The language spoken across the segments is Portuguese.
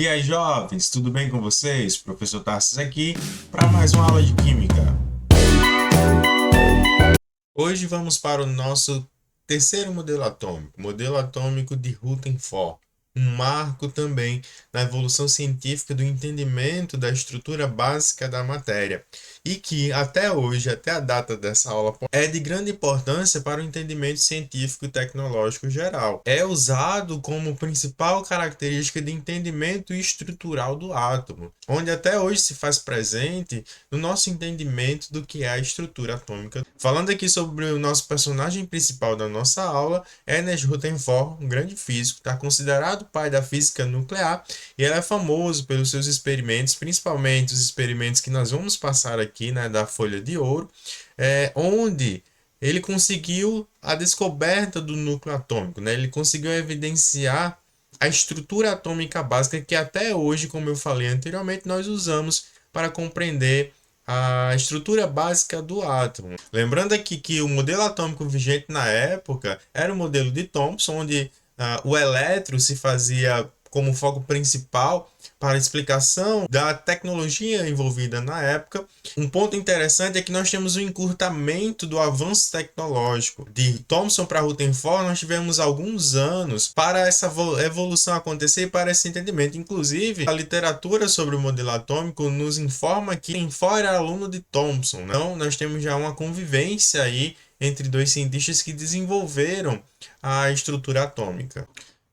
E aí, jovens, tudo bem com vocês? Professor Tarsis aqui para mais uma aula de Química. Hoje vamos para o nosso terceiro modelo atômico de Rutherford, um marco também na evolução científica do entendimento da estrutura básica da matéria, e que até hoje, até a data dessa aula, é de grande importância para o entendimento científico e tecnológico geral. É usado como principal característica de entendimento estrutural do átomo, onde até hoje se faz presente no nosso entendimento do que é a estrutura atômica. Falando aqui sobre o nosso personagem principal da nossa aula, Ernest Rutherford, um grande físico, está considerado o pai da física nuclear, e ele é famoso pelos seus experimentos, principalmente os experimentos que nós vamos passar aqui, né, da folha de ouro, onde ele conseguiu a descoberta do núcleo atômico, né? Ele conseguiu evidenciar a estrutura atômica básica que até hoje, como eu falei anteriormente, nós usamos para compreender a estrutura básica do átomo. Lembrando aqui que o modelo atômico vigente na época era o modelo de Thomson, onde o elétron se fazia como foco principal para a explicação da tecnologia envolvida na época. Um ponto interessante é que nós temos um encurtamento do avanço tecnológico. De Thomson para Rutherford, nós tivemos alguns anos para essa evolução acontecer e para esse entendimento. Inclusive, a literatura sobre o modelo atômico nos informa que Rutherford era aluno de Thomson. Então, nós temos já uma convivência aí entre dois cientistas que desenvolveram a estrutura atômica.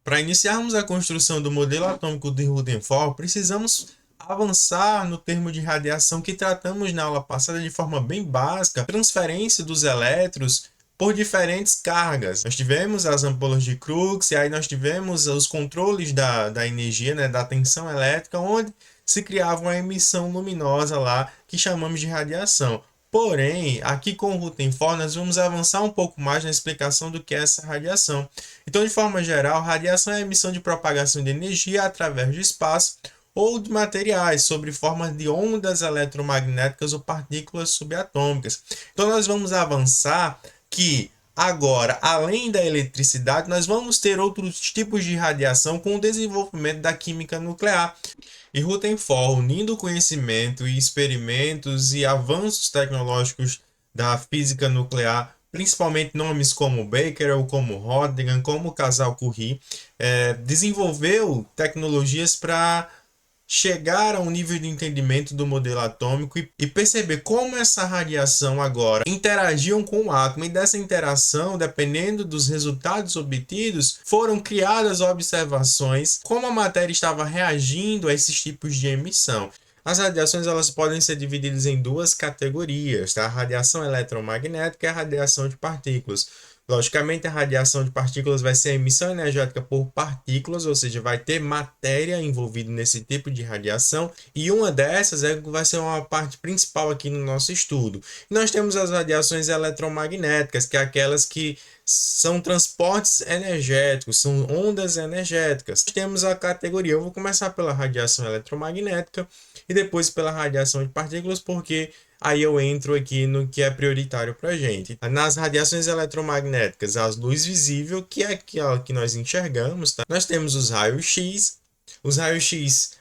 Para iniciarmos a construção do modelo atômico de Rutherford, precisamos avançar no termo de radiação que tratamos na aula passada de forma bem básica, transferência dos elétrons por diferentes cargas. Nós tivemos as ampolas de Crookes, e aí nós tivemos os controles da energia, né, da tensão elétrica, onde se criava uma emissão luminosa lá, que chamamos de radiação. Porém, aqui com o Rutherford, nós vamos avançar um pouco mais na explicação do que é essa radiação. Então, de forma geral, radiação é a emissão de propagação de energia através do espaço ou de materiais, sob forma de ondas eletromagnéticas ou partículas subatômicas. Então, nós vamos avançar que agora, além da eletricidade, nós vamos ter outros tipos de radiação com o desenvolvimento da química nuclear. E Rutherford, unindo conhecimento e experimentos e avanços tecnológicos da física nuclear, principalmente nomes como Becquerel, como Röntgen, como o casal Curie, desenvolveu tecnologias para chegar a um nível de entendimento do modelo atômico e perceber como essa radiação agora interagiam com o átomo, e dessa interação, dependendo dos resultados obtidos, foram criadas observações como a matéria estava reagindo a esses tipos de emissão. As radiações elas podem ser divididas em duas categorias, tá? A radiação eletromagnética e a radiação de partículas. Logicamente, a radiação de partículas vai ser a emissão energética por partículas, ou seja, vai ter matéria envolvida nesse tipo de radiação, e uma dessas vai ser uma parte principal aqui no nosso estudo. E nós temos as radiações eletromagnéticas, que é aquelas que são transportes energéticos, são ondas energéticas. Temos a categoria, eu vou começar pela radiação eletromagnética e depois pela radiação de partículas, porque aí eu entro aqui no que é prioritário para a gente. Nas radiações eletromagnéticas, a luz visível, que é aquela que nós enxergamos, tá? Nós temos os raios-x. Os raios-x,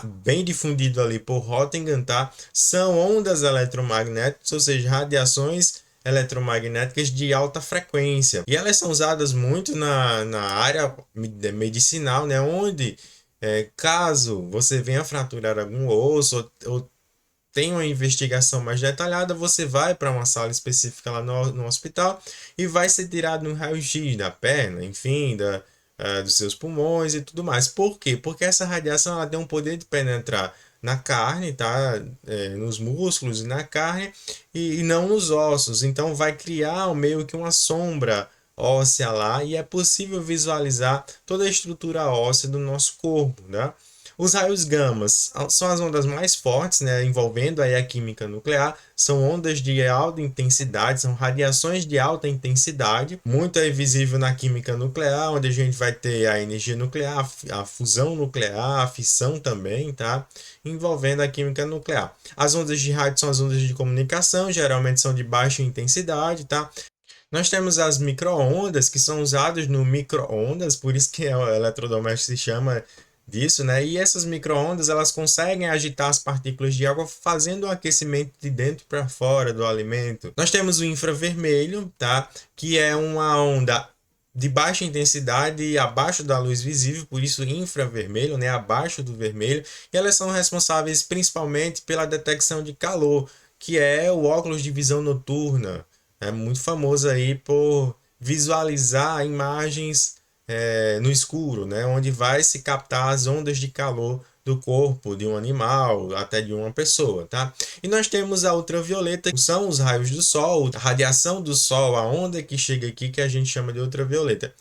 bem difundido ali por Röntgen, tá? São ondas eletromagnéticas, ou seja, radiações eletromagnéticas de alta frequência. E elas são usadas muito na área medicinal, né? Onde, caso você venha fraturar algum osso ou tem uma investigação mais detalhada, você vai para uma sala específica lá no hospital e vai ser tirado um raio-x da perna, enfim, dos seus pulmões e tudo mais. Por quê? Porque essa radiação ela tem um poder de penetrar na carne, tá? Nos músculos e na carne, e não nos ossos. Então vai criar meio que uma sombra óssea lá, e é possível visualizar toda a estrutura óssea do nosso corpo, né? Os raios gamas são as ondas mais fortes, né, envolvendo aí a química nuclear. São ondas de alta intensidade, são radiações de alta intensidade. Muito é visível na química nuclear, onde a gente vai ter a energia nuclear, a fusão nuclear, a fissão também, tá? Envolvendo a química nuclear. As ondas de rádio são as ondas de comunicação, geralmente são de baixa intensidade, tá? Nós temos as micro-ondas, que são usadas no micro-ondas, por isso que o eletrodoméstico se chama disso, né? E essas micro-ondas, elas conseguem agitar as partículas de água, fazendo o aquecimento de dentro para fora do alimento. Nós temos o infravermelho, tá? Que é uma onda de baixa intensidade abaixo da luz visível, por isso infravermelho, né? Abaixo do vermelho. E elas são responsáveis principalmente pela detecção de calor, que é o óculos de visão noturna. É muito famoso aí por visualizar imagens no escuro, né? Onde vai se captar as ondas de calor do corpo de um animal, até de uma pessoa, tá? E nós temos a ultravioleta, que são os raios do sol, a radiação do sol, a onda que chega aqui, que a gente chama de ultravioleta.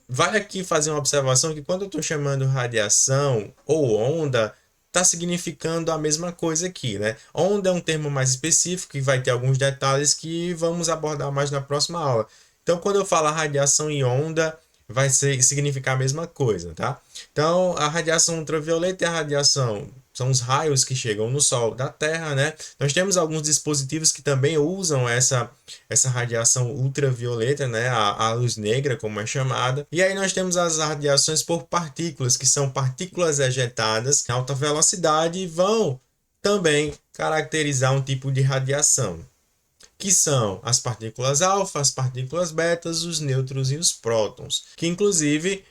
Vale aqui fazer uma observação que quando eu estou chamando radiação ou onda, está significando a mesma coisa aqui, né? Onda é um termo mais específico e vai ter alguns detalhes que vamos abordar mais na próxima aula. Então, quando eu falo radiação e onda, vai significar a mesma coisa, tá? Então, a radiação ultravioleta e a radiação são os raios que chegam no Sol da Terra, né? Nós temos alguns dispositivos que também usam essa radiação ultravioleta, né? A luz negra, como é chamada. E aí nós temos as radiações por partículas, que são partículas ejetadas em alta velocidade e vão também caracterizar um tipo de radiação, que são as partículas alfa, as partículas betas, os nêutrons e os prótons, que inclusive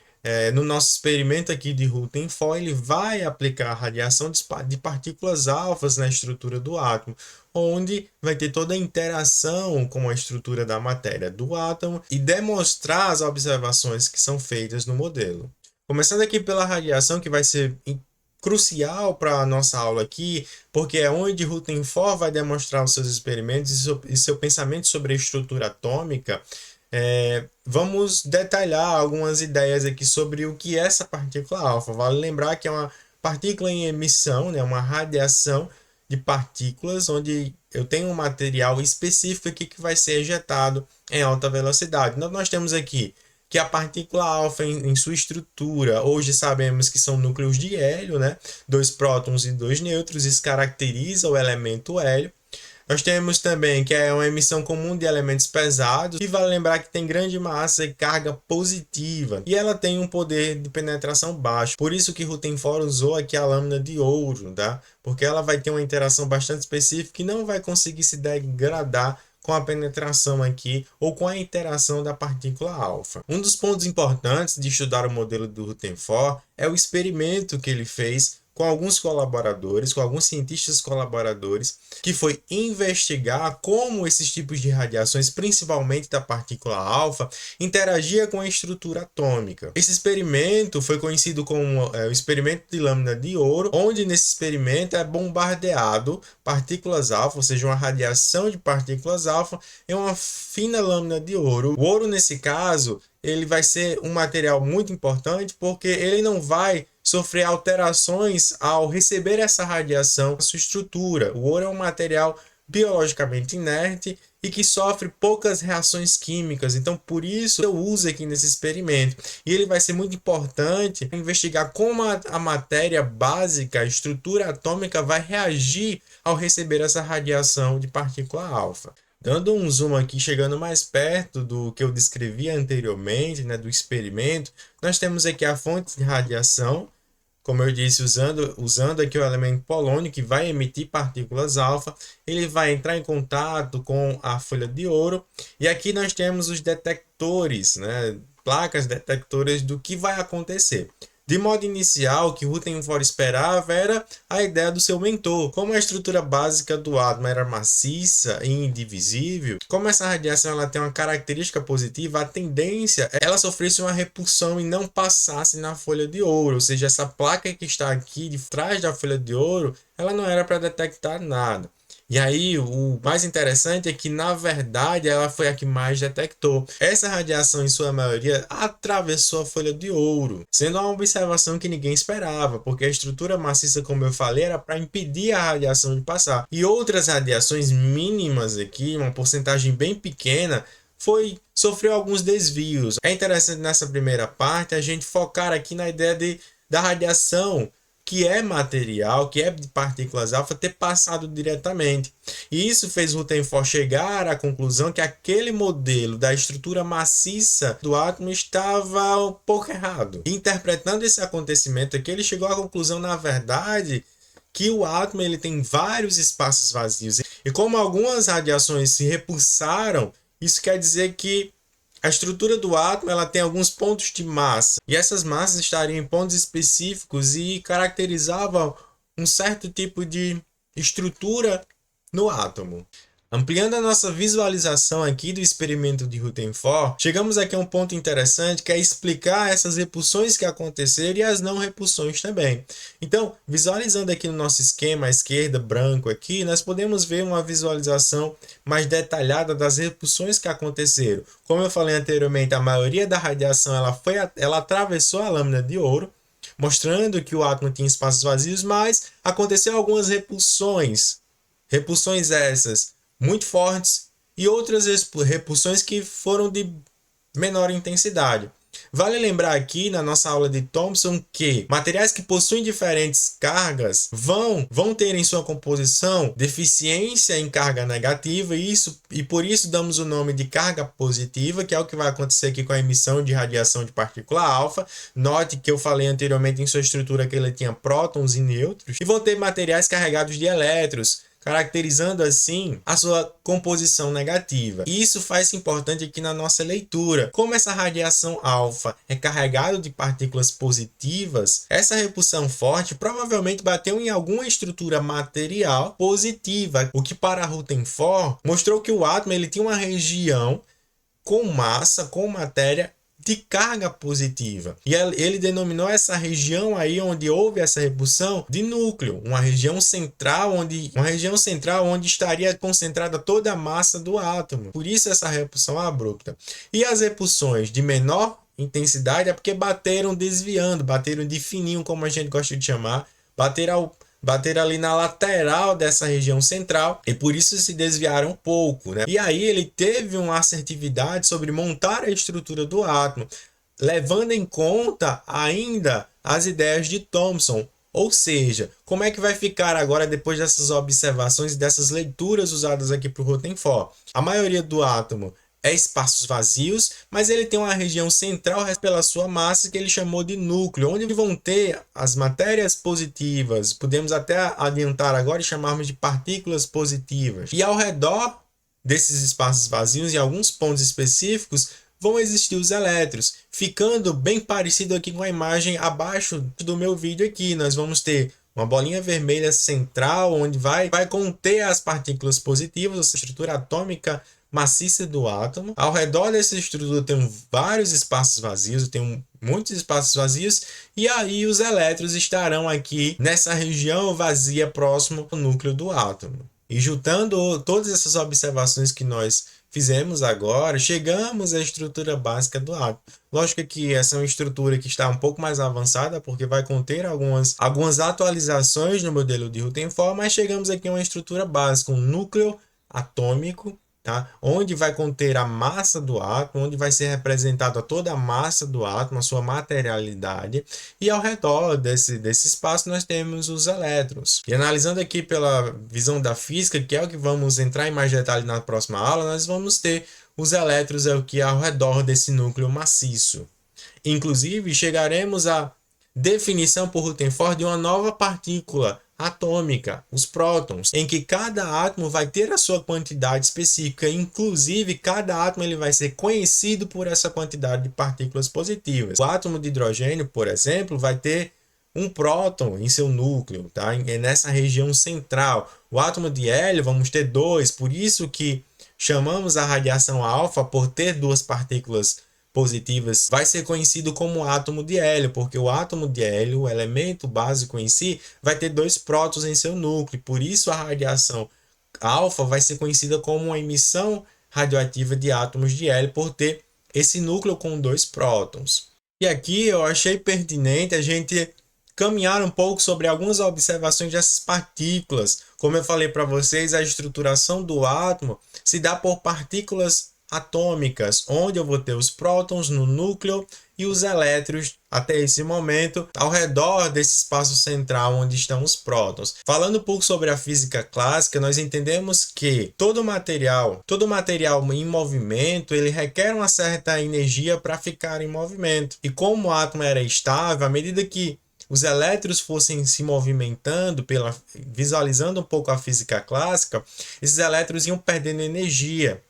no nosso experimento aqui de Rutherford, ele vai aplicar a radiação de partículas alfas na estrutura do átomo, onde vai ter toda a interação com a estrutura da matéria do átomo e demonstrar as observações que são feitas no modelo. Começando aqui pela radiação, que vai ser crucial para a nossa aula aqui, porque é onde Rutherford vai demonstrar os seus experimentos e seu pensamento sobre a estrutura atômica. Vamos detalhar algumas ideias aqui sobre o que é essa partícula alfa. Vale lembrar que é uma partícula em emissão, né, uma radiação de partículas, onde eu tenho um material específico aqui que vai ser ejetado em alta velocidade. Então, nós temos aqui que a partícula alfa em sua estrutura, hoje sabemos que são núcleos de hélio, né? 2 prótons e 2 nêutrons, isso caracteriza o elemento hélio. Nós temos também que é uma emissão comum de elementos pesados, e vale lembrar que tem grande massa e carga positiva, e ela tem um poder de penetração baixo. Por isso que Rutherford usou aqui a lâmina de ouro, tá? Porque ela vai ter uma interação bastante específica e não vai conseguir se degradar com a penetração aqui ou com a interação da partícula alfa. Um dos pontos importantes de estudar o modelo do Rutherford é o experimento que ele fez com alguns colaboradores, com alguns cientistas colaboradores, que foi investigar como esses tipos de radiações, principalmente da partícula alfa, interagia com a estrutura atômica. Esse experimento foi conhecido como o experimento de lâmina de ouro, onde nesse experimento é bombardeado partículas alfa, ou seja, uma radiação de partículas alfa, em uma fina lâmina de ouro. O ouro, nesse caso, ele vai ser um material muito importante porque ele não vai sofrer alterações ao receber essa radiação na sua estrutura. O ouro é um material biologicamente inerte e que sofre poucas reações químicas, então por isso eu uso aqui nesse experimento. E ele vai ser muito importante investigar como a matéria básica, a estrutura atômica, vai reagir ao receber essa radiação de partícula alfa. Dando um zoom aqui, chegando mais perto do que eu descrevi anteriormente, né, do experimento, nós temos aqui a fonte de radiação, como eu disse, usando aqui o elemento polônio, que vai emitir partículas alfa. Ele vai entrar em contato com a folha de ouro, e aqui nós temos os detectores, né, placas detectoras do que vai acontecer. De modo inicial, o que Rutherford esperava era a ideia do seu mentor. Como a estrutura básica do átomo era maciça e indivisível, como essa radiação ela tem uma característica positiva, a tendência é ela sofresse uma repulsão e não passasse na folha de ouro. Ou seja, essa placa que está aqui de trás da folha de ouro, ela não era para detectar nada. E aí, o mais interessante é que, na verdade, ela foi a que mais detectou. Essa radiação, em sua maioria, atravessou a folha de ouro, sendo uma observação que ninguém esperava, porque a estrutura maciça, como eu falei, era para impedir a radiação de passar. E outras radiações mínimas aqui, uma porcentagem bem pequena, sofreu alguns desvios. É interessante nessa primeira parte a gente focar aqui na ideia da radiação que é material, que é de partículas alfa, ter passado diretamente. E isso fez Rutherford chegar à conclusão que aquele modelo da estrutura maciça do átomo estava um pouco errado. E interpretando esse acontecimento aqui, ele chegou à conclusão, na verdade, que o átomo ele tem vários espaços vazios. E como algumas radiações se repulsaram, isso quer dizer que a estrutura do átomo ela tem alguns pontos de massa. E essas massas estariam em pontos específicos e caracterizavam um certo tipo de estrutura no átomo. Ampliando a nossa visualização aqui do experimento de Rutherford, chegamos aqui a um ponto interessante que é explicar essas repulsões que aconteceram e as não repulsões também. Então, visualizando aqui no nosso esquema à esquerda, branco aqui, nós podemos ver uma visualização mais detalhada das repulsões que aconteceram. Como eu falei anteriormente, a maioria da radiação ela atravessou a lâmina de ouro, mostrando que o átomo tinha espaços vazios, mas aconteceu algumas repulsões. Repulsões essas muito fortes e outras repulsões que foram de menor intensidade. Vale lembrar aqui na nossa aula de Thomson que materiais que possuem diferentes cargas vão ter em sua composição deficiência em carga negativa e por isso damos o nome de carga positiva, que é o que vai acontecer aqui com a emissão de radiação de partícula alfa. Note que eu falei anteriormente em sua estrutura que ele tinha prótons e nêutrons, e vão ter materiais carregados de elétrons, caracterizando assim a sua composição negativa. E isso faz importante aqui na nossa leitura. Como essa radiação alfa é carregada de partículas positivas, essa repulsão forte provavelmente bateu em alguma estrutura material positiva, o que para Rutherford mostrou que o átomo ele tinha uma região com massa, com matéria de carga positiva. E ele denominou essa região aí onde houve essa repulsão de núcleo, uma região central onde estaria concentrada toda a massa do átomo. Por isso essa repulsão abrupta. E as repulsões de menor intensidade é porque bateram desviando, bateram de fininho, como a gente gosta de chamar, bater ali na lateral dessa região central e por isso se desviaram um pouco, né? E aí ele teve uma assertividade sobre montar a estrutura do átomo, levando em conta ainda as ideias de Thomson. Ou seja, como é que vai ficar agora depois dessas observações e dessas leituras usadas aqui por Rutherford? A maioria do átomo é espaços vazios, mas ele tem uma região central pela sua massa que ele chamou de núcleo, onde vão ter as matérias positivas, podemos até adiantar agora e chamarmos de partículas positivas. E ao redor desses espaços vazios, em alguns pontos específicos, vão existir os elétrons, ficando bem parecido aqui com a imagem abaixo do meu vídeo aqui. Nós vamos ter uma bolinha vermelha central, onde vai conter as partículas positivas, a estrutura atômica maciça do átomo. Ao redor dessa estrutura tem vários espaços vazios, tem muitos espaços vazios, e aí os elétrons estarão aqui nessa região vazia próximo ao núcleo do átomo. E juntando todas essas observações que nós fizemos agora, chegamos à estrutura básica do átomo. Lógico que essa é uma estrutura que está um pouco mais avançada, porque vai conter algumas atualizações no modelo de Rutherford, mas chegamos aqui a uma estrutura básica, um núcleo atômico, tá? Onde vai conter a massa do átomo, onde vai ser representada toda a massa do átomo, a sua materialidade, e ao redor desse espaço nós temos os elétrons. E analisando aqui pela visão da física, que é o que vamos entrar em mais detalhe na próxima aula, nós vamos ter os elétrons aqui ao redor desse núcleo maciço. Inclusive, chegaremos à definição por Rutherford de uma nova partícula atômica, os prótons, em que cada átomo vai ter a sua quantidade específica, inclusive cada átomo ele vai ser conhecido por essa quantidade de partículas positivas. O átomo de hidrogênio, por exemplo, vai ter um próton em seu núcleo, tá? Nessa região central. O átomo de hélio vamos ter dois, por isso que chamamos a radiação alfa por ter duas partículas positivas, vai ser conhecido como átomo de hélio, porque o átomo de hélio, o elemento básico em si, vai ter dois prótons em seu núcleo, por isso a radiação alfa vai ser conhecida como uma emissão radioativa de átomos de hélio, por ter esse núcleo com dois prótons. E aqui eu achei pertinente a gente caminhar um pouco sobre algumas observações dessas partículas. Como eu falei para vocês, a estruturação do átomo se dá por partículas atômicas, onde eu vou ter os prótons no núcleo e os elétrons até esse momento ao redor desse espaço central onde estão os prótons. Falando um pouco sobre a física clássica, nós entendemos que todo material em movimento, ele requer uma certa energia para ficar em movimento. E como o átomo era estável, à medida que os elétrons fossem se movimentando, visualizando um pouco a física clássica, esses elétrons iam perdendo energia.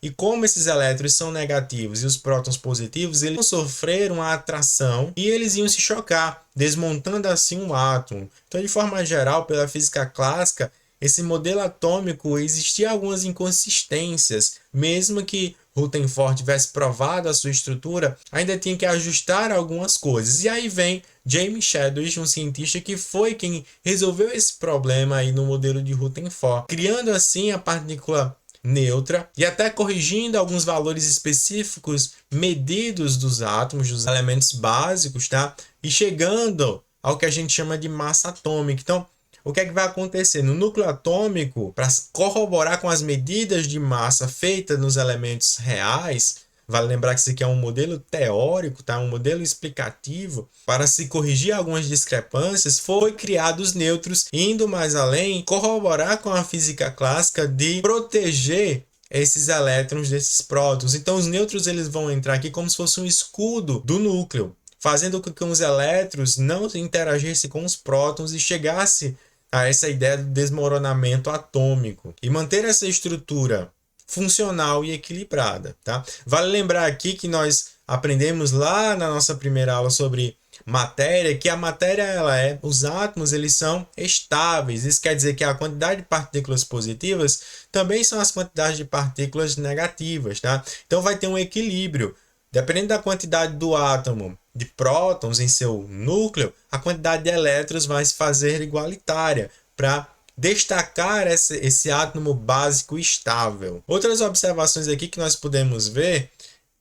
E como esses elétrons são negativos e os prótons positivos, eles iam sofrer uma atração e eles iam se chocar, desmontando assim um átomo. Então, de forma geral, pela física clássica, esse modelo atômico existia algumas inconsistências, mesmo que Rutherford tivesse provado a sua estrutura, ainda tinha que ajustar algumas coisas. E aí vem James Chadwick, um cientista que foi quem resolveu esse problema aí no modelo de Rutherford, criando assim a partícula neutra e até corrigindo alguns valores específicos medidos dos átomos, dos elementos básicos, tá? E chegando ao que a gente chama de massa atômica. Então, o que é que vai acontecer? No núcleo atômico, para corroborar com as medidas de massa feitas nos elementos reais, vale lembrar que isso aqui é um modelo teórico, tá? Um modelo explicativo. Para se corrigir algumas discrepâncias, foi criado os nêutrons, indo mais além, corroborar com a física clássica de proteger esses elétrons desses prótons. Então, os nêutrons eles vão entrar aqui como se fosse um escudo do núcleo, fazendo com que os elétrons não interagissem com os prótons e chegasse a essa ideia do desmoronamento atômico e manter essa estrutura funcional e equilibrada, tá? Vale lembrar aqui que nós aprendemos lá na nossa primeira aula sobre matéria, que a matéria os átomos eles são estáveis. Isso quer dizer que a quantidade de partículas positivas também são as quantidades de partículas negativas, tá? Então vai ter um equilíbrio. Dependendo da quantidade do átomo de prótons em seu núcleo, a quantidade de elétrons vai se fazer igualitária para destacar esse átomo básico estável. Outras observações aqui que nós podemos ver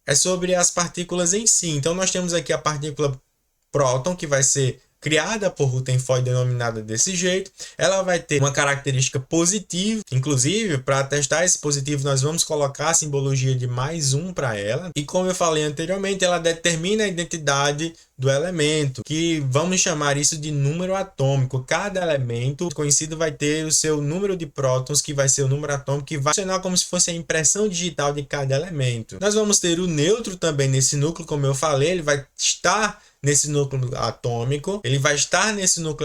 é sobre as partículas em si. Então nós temos aqui a partícula próton, que vai ser criada por Rutherford, denominada desse jeito. Ela vai ter uma característica positiva, inclusive para testar esse positivo nós vamos colocar a simbologia de +1 para ela, e como eu falei anteriormente, ela determina a identidade do elemento, que vamos chamar isso de número atômico. Cada elemento conhecido vai ter o seu número de prótons, que vai ser o número atômico, que vai funcionar como se fosse a impressão digital de cada elemento. Nós vamos ter o nêutron também nesse núcleo, como eu falei, ele vai estar nesse núcleo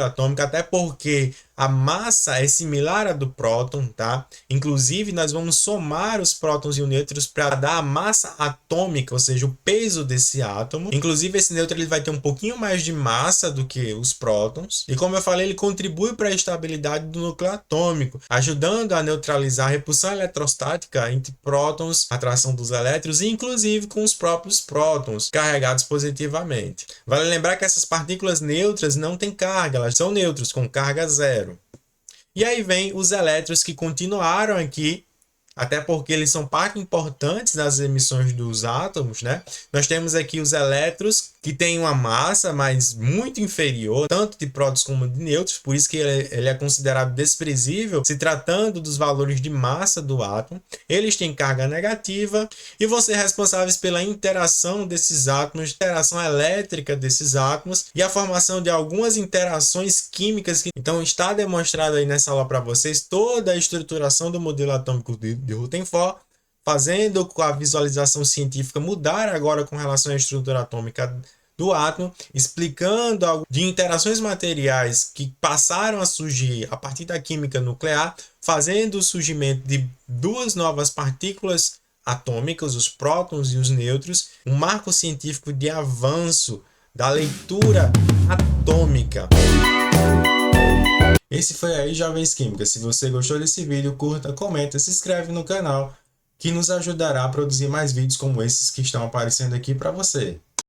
atômico, até porque a massa é similar à do próton, tá? Inclusive, nós vamos somar os prótons e os nêutrons para dar a massa atômica, ou seja, o peso desse átomo. Inclusive, esse nêutron ele vai ter um pouquinho mais de massa do que os prótons. E como eu falei, ele contribui para a estabilidade do núcleo atômico, ajudando a neutralizar a repulsão eletrostática entre prótons, a atração dos elétrons e inclusive com os próprios prótons carregados positivamente. Vale lembrar que essas partículas neutras não têm carga, elas são nêutrons com carga zero. E aí vem os elétrons que continuaram aqui, até porque eles são parte importante das emissões dos átomos, né? Nós temos aqui os elétrons que têm uma massa, mas muito inferior, tanto de prótons como de nêutrons, por isso que ele é considerado desprezível, se tratando dos valores de massa do átomo. Eles têm carga negativa e vão ser responsáveis pela interação desses átomos, interação elétrica desses átomos e a formação de algumas interações químicas. Então está demonstrado aí nessa aula para vocês toda a estruturação do modelo atômico de Rutherford, fazendo com a visualização científica mudar agora com relação à estrutura atômica do átomo, explicando algo de interações materiais que passaram a surgir a partir da química nuclear, fazendo o surgimento de duas novas partículas atômicas, os prótons e os nêutrons, um marco científico de avanço da leitura atômica. Esse foi aí, Jovens Químicas. Se você gostou desse vídeo, curta, comenta, se inscreve no canal, que nos ajudará a produzir mais vídeos como esses que estão aparecendo aqui para você.